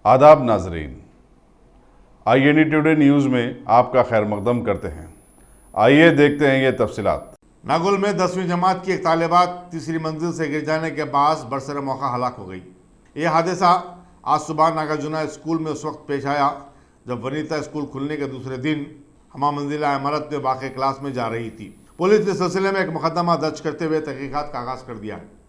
आदाब नाजरीन, INE today news में आपका खैर मकदम करते हैं। आइए देखते हैं ये तफसीलात। नागौल में 10वीं जमात की एक तालिबा तीसरी मंजिल से गिर जाने के बाद बरसर मौका हलाक हो गई। यह हादसा आज सुबह नागार्जुना स्कूल में उस वक्त पेश आया जब वनीता स्कूल खुलने के दूसरे दिन हमा मंजिला इमारत में वाक़ क्लास में जा रही थी। पुलिस ने इस सिलसिले में एक मुकदमा दर्ज करते हुए तहकीकात का आगाज कर दिया है।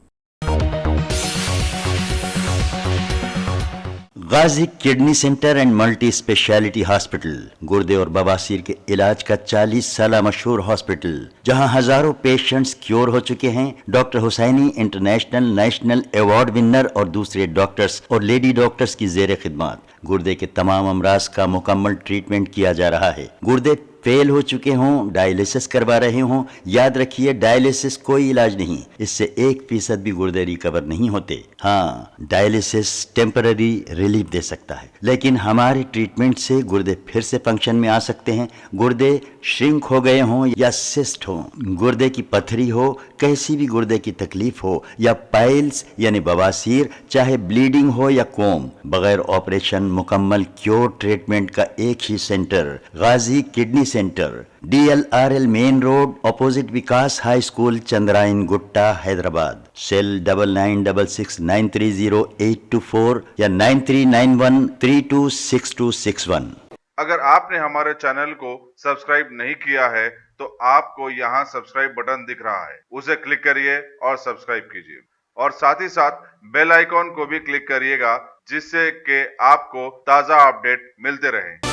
Ghazi kidney centre and multi speciality hospital गुर्दे और बवासीर के इलाज का 40 साल मशहूर हॉस्पिटल, जहां हजारों पेशेंट्स क्योर हो चुके हैं। Doctor Husaini international national award winner और दूसरे डॉक्टर्स और लेडी डॉक्टर्स की जेर खिदमत गुर्दे के तमाम अमराज का मुकम्मल ट्रीटमेंट किया जा रहा है। गुर्दे फेल हो चुके हों, डायलिसिस करवा रहे हों, याद रखिए डायलिसिस कोई इलाज नहीं, इससे 1% भी गुर्दे रिकवर नहीं होते। हाँ, डायलिसिस टेम्पररी रिलीफ दे सकता है, लेकिन हमारे ट्रीटमेंट से गुर्दे फिर से फंक्शन में आ सकते हैं। गुर्दे श्रिंक हो गए हों या सिस्ट हो, गुर्दे की पथरी हो, कैसी भी गुर्दे की तकलीफ हो या पाइल्स यानी बवासीर, चाहे ब्लीडिंग हो या कोम, बगैर ऑपरेशन मुकम्मल क्योर ट्रीटमेंट का एक ही centre, Ghazi kidney centre, DLRL main road, opposite Vikas high school, Chandrayangutta, Hyderabad. Cell 9966930824 या 9391326261। अगर आपने हमारे चैनल को सब्सक्राइब नहीं किया है तो आपको यहाँ सब्सक्राइब बटन दिख रहा है, उसे क्लिक करिए और सब्सक्राइब कीजिए और साथ ही साथ बेल आइकॉन को भी क्लिक करिएगा, जिससे कि आपको ताज़ा अपडेट मिलते रहें।